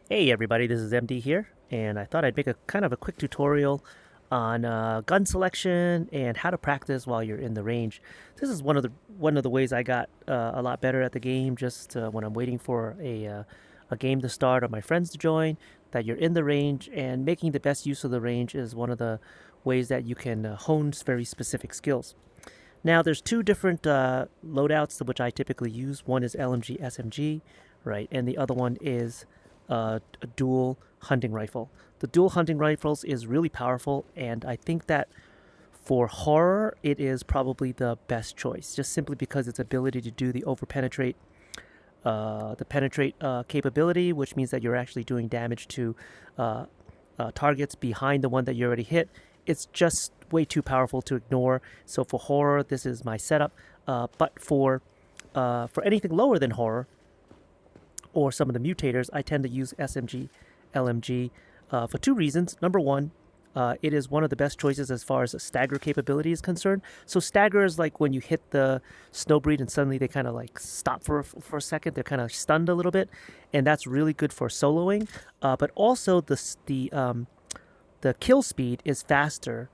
Hey everybody, this is MD here, and I thought I'd make a kind of a quick tutorial on gun selection and how to practice while you're in the range. This is one of the ways I got a lot better at the game. Just when I'm waiting for a game to start or my friends to join, that you're in the range and making the best use of the range is one of the ways that you can hone very specific skills. Now, there's two different loadouts which I typically use. One is LMG SMG, right, and the other one is a dual hunting rifle. The dual hunting rifles is really powerful, and I think that for horror, it is probably the best choice, just simply because its ability to do the penetrate capability, which means that you're actually doing damage to targets behind the one that you already hit. It's just way too powerful to ignore. So for horror, this is my setup. But for anything lower than horror, or some of the mutators, I tend to use SMG, LMG for two reasons. Number one, it is one of the best choices as far as stagger capability is concerned. So stagger is like when you hit the snowbreed and suddenly they kind of like stop for a second. They're kind of stunned a little bit, and that's really good for soloing. But also the kill speed is faster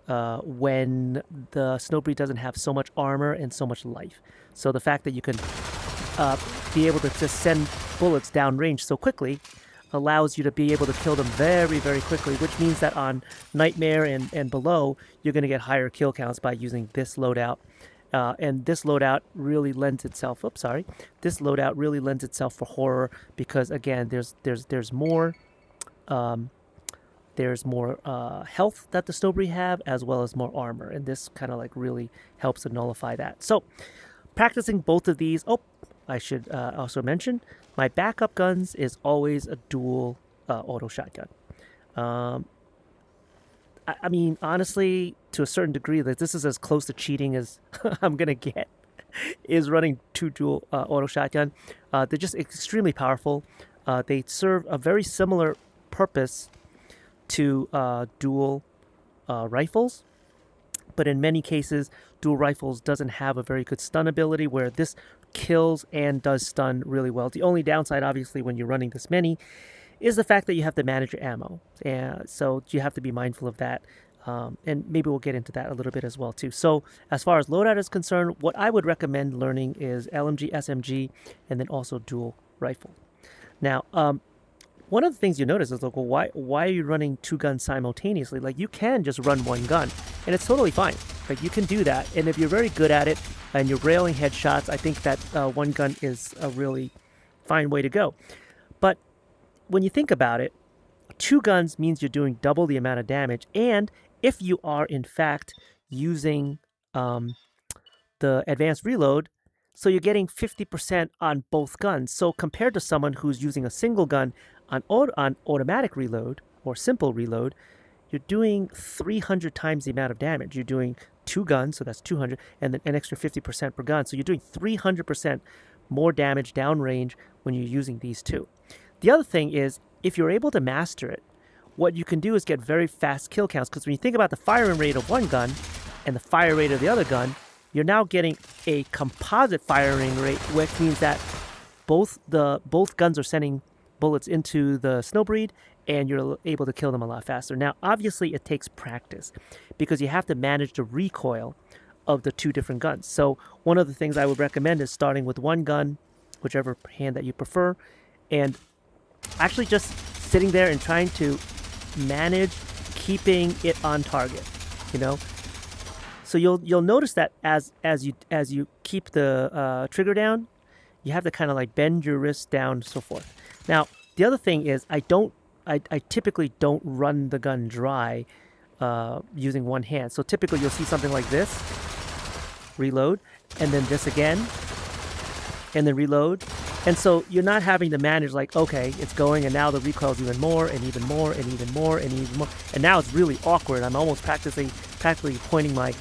when the snowbreed doesn't have so much armor and so much life. So the fact that you can be able to just send bullets downrange so quickly allows you to be able to kill them very, very quickly, which means that on Nightmare and below, you're going to get higher kill counts by using this loadout. And this loadout really lends itself. Oops, sorry. This loadout really lends itself for horror because again, there's more health that the snowbreed have as well as more armor, and this kind of like really helps to nullify that. So practicing both of these. Oh, I should also mention my backup guns is always a dual auto shotgun. I mean, honestly, to a certain degree, like this is as close to cheating as I'm gonna get. Is running two dual auto shotgun. They're just extremely powerful. They serve a very similar purpose to dual rifles, but in many cases, dual rifles doesn't have a very good stun ability, where this kills and does stun really well. The only downside, obviously, when you're running this many, is the fact that you have to manage your ammo. So you have to be mindful of that. And maybe we'll get into that a little bit as well too. So as far as loadout is concerned, what I would recommend learning is LMG, SMG, and then also dual rifle. Now, one of the things you notice is like, well, why are you running two guns simultaneously? Like, you can just run one gun, and it's totally fine. Like, you can do that, and if you're very good at it and you're railing headshots, I think that one gun is a really fine way to go. But when you think about it, two guns means you're doing double the amount of damage, and if you are in fact using the advanced reload, so you're getting 50% on both guns. So compared to someone who's using a single gun on automatic reload or simple reload, you're doing 300 times the amount of damage. You're doing two guns, so that's 200, and then an extra 50% per gun. So you're doing 300% more damage downrange when you're using these two. The other thing is, if you're able to master it, what you can do is get very fast kill counts, because when you think about the firing rate of one gun and the fire rate of the other gun, you're now getting a composite firing rate, which means that both guns are sending bullets into the snowbreed, and you're able to kill them a lot faster. Now, obviously, it takes practice because you have to manage the recoil of the two different guns. So one of the things I would recommend is starting with one gun, whichever hand that you prefer, and actually just sitting there and trying to manage keeping it on target, you know. So you'll notice that as you keep the trigger down, you have to kind of like bend your wrist down, so forth. Now, the other thing is I typically don't run the gun dry using one hand. So typically you'll see something like this, reload, and then this again, and then reload. And so you're not having to manage like, okay, it's going, and now the recoil's even more, and even more, and even more, and even more. And now it's really awkward. I'm almost practically pointing my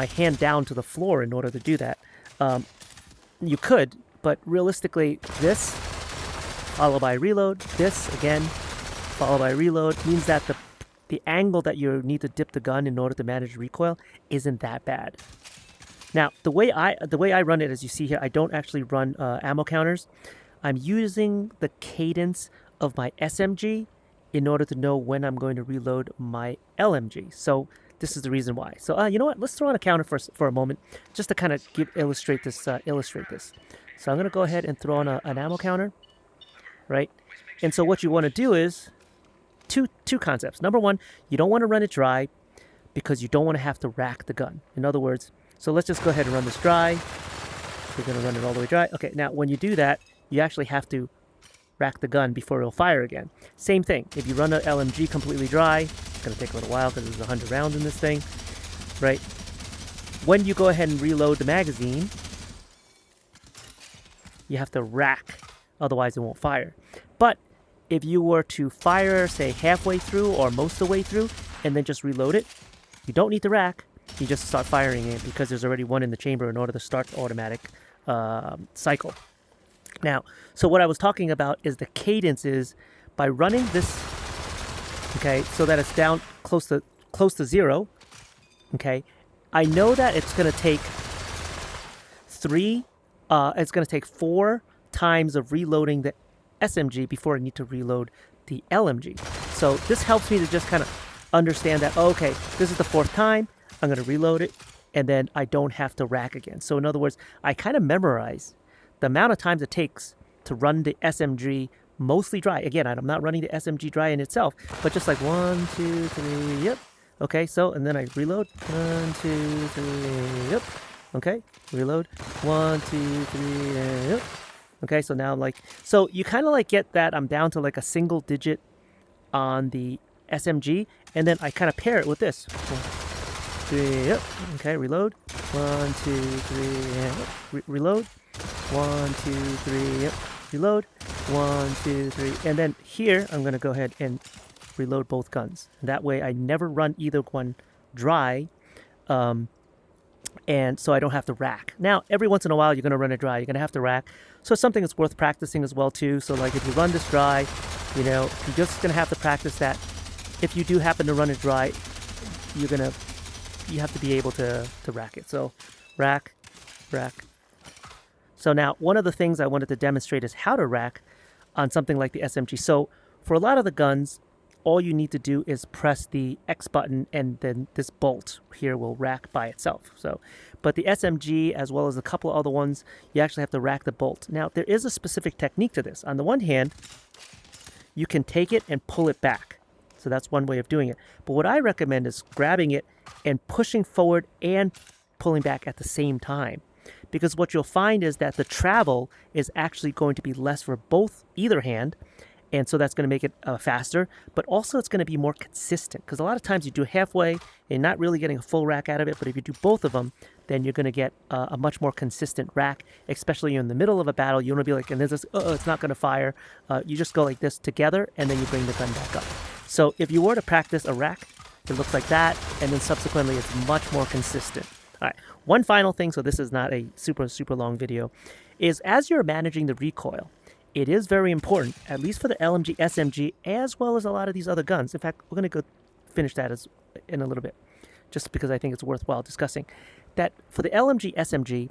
hand down to the floor in order to do that. You could, but realistically, this followed by reload, this again followed by reload, means that the angle that you need to dip the gun in order to manage recoil isn't that bad. Now, the way I run it, as you see here, I don't actually run ammo counters. I'm using the cadence of my SMG in order to know when I'm going to reload my LMG. So this is the reason why. So you know what? Let's throw on a counter for a moment, just to kind of illustrate this. So I'm going to go ahead and throw on an ammo counter, right? And so what you want to do is two concepts. Number one, you don't want to run it dry because you don't want to have to rack the gun. In other words, so let's just go ahead and run this dry. We're going to run it all the way dry. Okay, now when you do that, you actually have to rack the gun before it'll fire again. Same thing. If you run an LMG completely dry, it's going to take a little while because there's 100 rounds in this thing, right? When you go ahead and reload the magazine, you have to rack, otherwise it won't fire. But if you were to fire, say, halfway through or most of the way through, and then just reload it, you don't need to rack. You just start firing it because there's already one in the chamber in order to start the automatic cycle. Now, so what I was talking about is the cadence is by running this, okay, so that it's down close to zero, okay, I know that it's going to take it's going to take 4 times of reloading the SMG before I need to reload the LMG. So this helps me to just kind of understand that, oh, okay, this is the 4th time, I'm going to reload it, and then I don't have to rack again. So in other words, I kind of memorize the amount of times it takes to run the SMG mostly dry. Again, I'm not running the SMG dry in itself, but just like 1, 2, 3, yep. Okay, so, and then I reload, 1, 2, 3, yep. Okay, reload, 1, 2, 3, yep. Okay, so now I'm like, so you kind of like get that I'm down to like a single digit on the SMG, and then I kind of pair it with this. 1, 3, yep. Okay, reload, 1, 2, 3, yep. Reload. 1, 2, 3, yep, reload, 1, 2, 3, and then here I'm going to go ahead and reload both guns. That way I never run either one dry, and so I don't have to rack. Now, every once in a while you're going to run it dry, you're going to have to rack, so it's something that's worth practicing as well too. So like if you run this dry, you know, you're just going to have to practice that. If you do happen to run it dry, you have to be able to rack it. So rack. So now, one of the things I wanted to demonstrate is how to rack on something like the SMG. So for a lot of the guns, all you need to do is press the X button, and then this bolt here will rack by itself. So, but the SMG, as well as a couple of other ones, you actually have to rack the bolt. Now, there is a specific technique to this. On the one hand, you can take it and pull it back. So that's one way of doing it. But what I recommend is grabbing it and pushing forward and pulling back at the same time. Because what you'll find is that the travel is actually going to be less for either hand, and so that's going to make it faster, but also it's going to be more consistent, because a lot of times you do halfway and not really getting a full rack out of it, but if you do both of them, then you're going to get a much more consistent rack, especially in the middle of a battle. You want to be like, and there's this, it's not going to fire. You just go like this together, and then you bring the gun back up. So if you were to practice a rack, it looks like that, and then subsequently it's much more consistent. All right, one final thing, so this is not a super long video, is as you're managing the recoil, it is very important, at least for the LMG, SMG, as well as a lot of these other guns. In fact, we're going to go finish that in a little bit, just because I think it's worthwhile discussing, that for the LMG, SMG,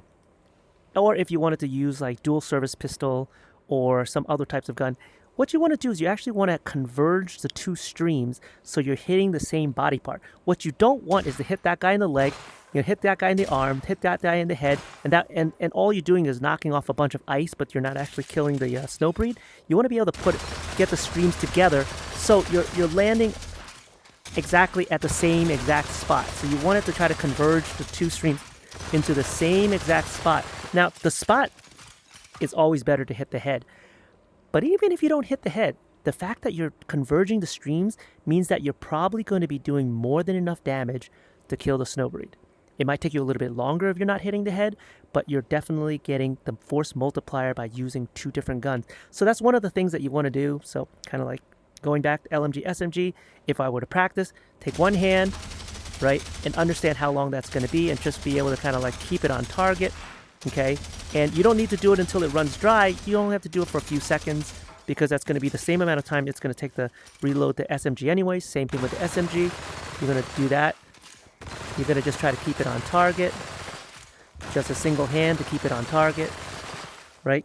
or if you wanted to use like dual service pistol or some other types of gun, what you want to do is you actually want to converge the two streams so you're hitting the same body part. What you don't want is to hit that guy in the leg, you know, hit that guy in the arm, hit that guy in the head, and all you're doing is knocking off a bunch of ice, but you're not actually killing the snowbreed. You want to be able to get the streams together so you're landing exactly at the same exact spot. So you want it to try to converge the two streams into the same exact spot. Now, the spot is always better to hit the head. But even if you don't hit the head, the fact that you're converging the streams means that you're probably going to be doing more than enough damage to kill the snowbreed. It might take you a little bit longer if you're not hitting the head, but you're definitely getting the force multiplier by using two different guns. So that's one of the things that you want to do. So kind of like going back to LMG, SMG, if I were to practice, take one hand, right, and understand how long that's going to be and just be able to kind of like keep it on target. Okay, and you don't need to do it until it runs dry. You only have to do it for a few seconds because that's going to be the same amount of time it's going to take to reload the SMG anyway. Same thing with the SMG. You're going to do that. You're going to just try to keep it on target. Just a single hand to keep it on target, right?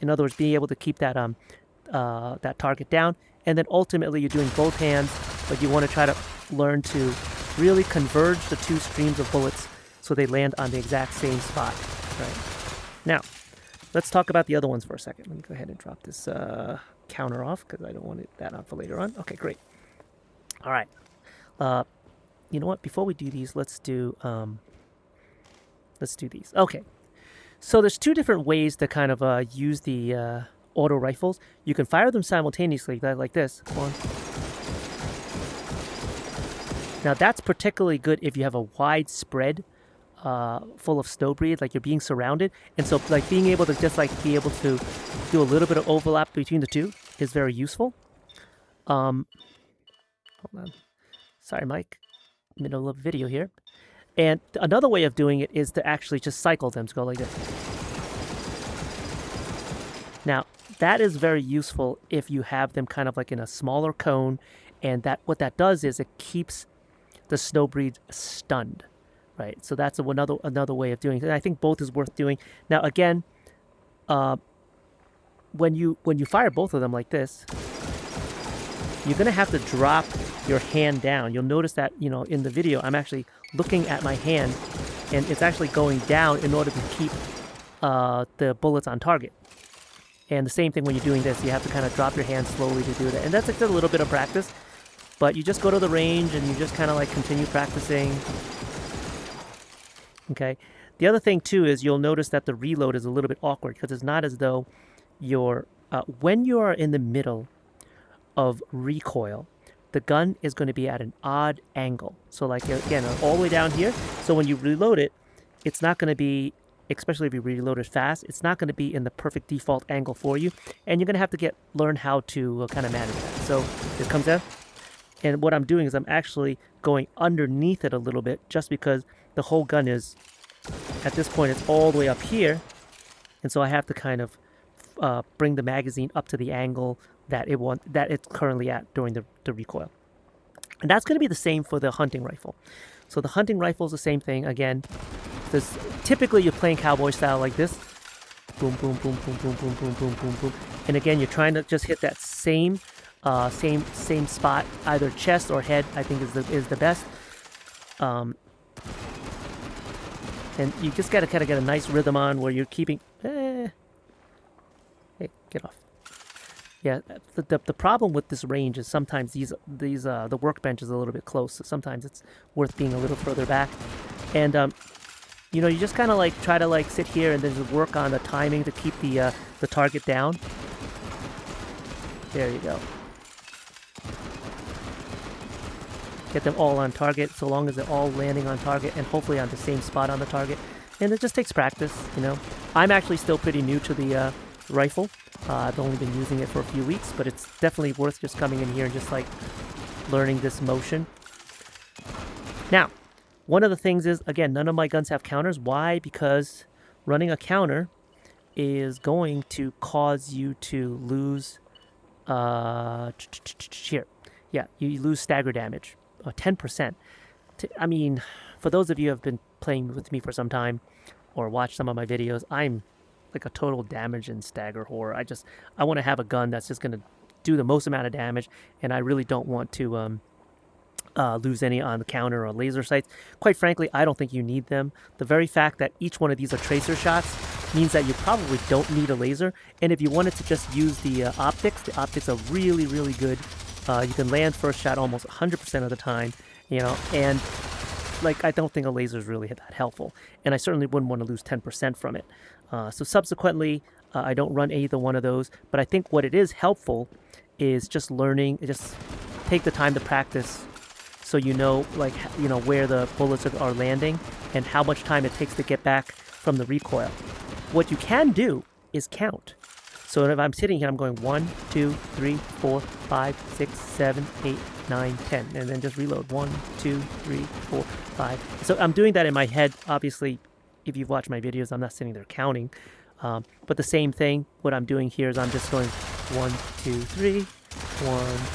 In other words, being able to keep that that target down, and then ultimately you're doing both hands, but you want to try to learn to really converge the two streams of bullets so they land on the exact same spot. Right. Now, let's talk about the other ones for a second. Let me go ahead and drop this counter off because I don't want that on for later on. Okay, great. All right. You know what? Before we do these, let's do these. Okay. So there's two different ways to kind of use the auto rifles. You can fire them simultaneously, like this. One. Now that's particularly good if you have a wide spread full of snow breed, like you're being surrounded, and so like being able to just like be able to do a little bit of overlap between the two is very useful. Hold on, sorry, Mike, middle of video here. And another way of doing it is to actually just cycle them to go like this. Now that is very useful if you have them kind of like in a smaller cone, and that what that does is it keeps the snow breed stunned. Right, so that's another way of doing it. And I think both is worth doing. Now again, when you fire both of them like this, you're gonna have to drop your hand down. You'll notice that in the video I'm actually looking at my hand, and it's actually going down in order to keep the bullets on target. And the same thing when you're doing this, you have to kind of drop your hand slowly to do that. And that's like a little bit of practice, but you just go to the range and you just kind of like continue practicing. Okay. The other thing too is you'll notice that the reload is a little bit awkward because it's not as though you're when you are in the middle of recoil, the gun is going to be at an odd angle. So like again, all the way down here. So when you reload it, it's not going to be, especially if you reload it fast, it's not going to be in the perfect default angle for you, and you're going to have to learn how to kind of manage that. So it comes out, and what I'm doing is I'm actually going underneath it a little bit, just because the whole gun is, at this point, it's all the way up here. And so I have to kind of bring the magazine up to the angle that it's currently at during the recoil. And that's going to be the same for the hunting rifle. So the hunting rifle is the same thing. Again, typically you're playing cowboy style like this. Boom, boom, boom, boom, boom, boom, boom, boom, boom, boom. And again, you're trying to just hit that same spot, either chest or head, I think is the best. And you just got to kind of get a nice rhythm on where you're keeping... Hey, get off. Yeah, the problem with this range is sometimes the workbench is a little bit close, so sometimes it's worth being a little further back. And, you just kind of like try to like sit here and then just work on the timing to keep the target down. There you go. Get them all on target, so long as they're all landing on target and hopefully on the same spot on the target. And it just takes practice, I'm actually still pretty new to the rifle. I've only been using it for a few weeks, but it's definitely worth just coming in here and just like learning this motion. Now, one of the things is, again, none of my guns have counters. Why? Because running a counter is going to cause you to lose, here. Yeah, you lose stagger damage. 10%. I mean, for those of you who have been playing with me for some time or watched some of my videos, I'm like a total damage and stagger whore. I want to have a gun that's just going to do the most amount of damage, and I really don't want to lose any on the counter or laser sights. Quite frankly, I don't think you need them. The very fact that each one of these are tracer shots means that you probably don't need a laser, and if you wanted to just use the optics are really, really good. You can land first shot almost 100% of the time, and like I don't think a laser is really that helpful, and I certainly wouldn't want to lose 10% from it. So subsequently, I don't run either one of those, but I think what it is helpful is just learning, just take the time to practice so where the bullets are landing and how much time it takes to get back from the recoil. What you can do is count. So if I'm sitting here, I'm going 1, 2, 3, 4, 5, 6, 7, 8, 9, 10, and then just reload 1, 2, 3, 4, 5. So I'm doing that in my head. Obviously, if you've watched my videos, I'm not sitting there counting. But the same thing, what I'm doing here is I'm just going 1, 2, 3, 1,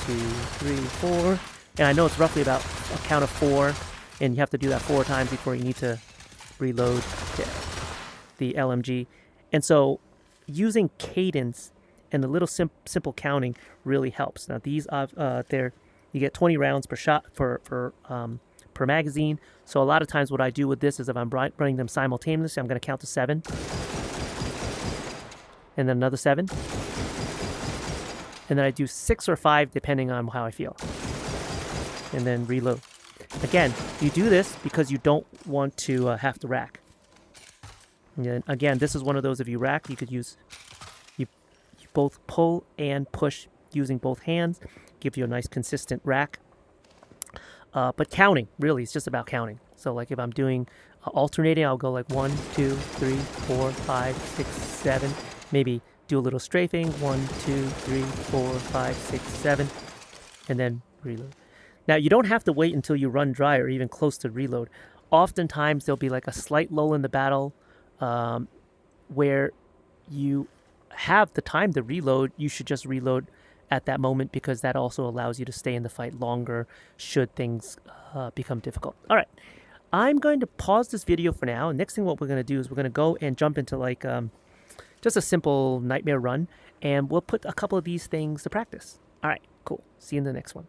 2, 3, 4. And I know it's roughly about a count of 4, and you have to do that 4 times before you need to reload the LMG. And so using cadence and the little simple counting really helps. Now these you get 20 rounds per shot per magazine. So a lot of times what I do with this is if I'm running them simultaneously, I'm going to count to 7, and then another 7, and then I do 6 or 5 depending on how I feel, and then reload. Again, you do this because you don't want to have to rack. And then, again, this is one of those, if you rack, you could use, you both pull and push using both hands, give you a nice consistent rack. But counting, really, it's just about counting. So like if I'm doing alternating, I'll go like 1, 2, 3, 4, 5, 6, 7, maybe do a little strafing, 1, 2, 3, 4, 5, 6, 7, and then reload. Now, you don't have to wait until you run dry or even close to reload. Oftentimes, there'll be like a slight lull in the battle where you have the time to reload. You should just reload at that moment because that also allows you to stay in the fight longer should things become difficult. All right, I'm going to pause this video for now. Next thing what we're going to do is we're going to go and jump into like just a simple nightmare run, and we'll put a couple of these things to practice. All right, cool. See you in the next one.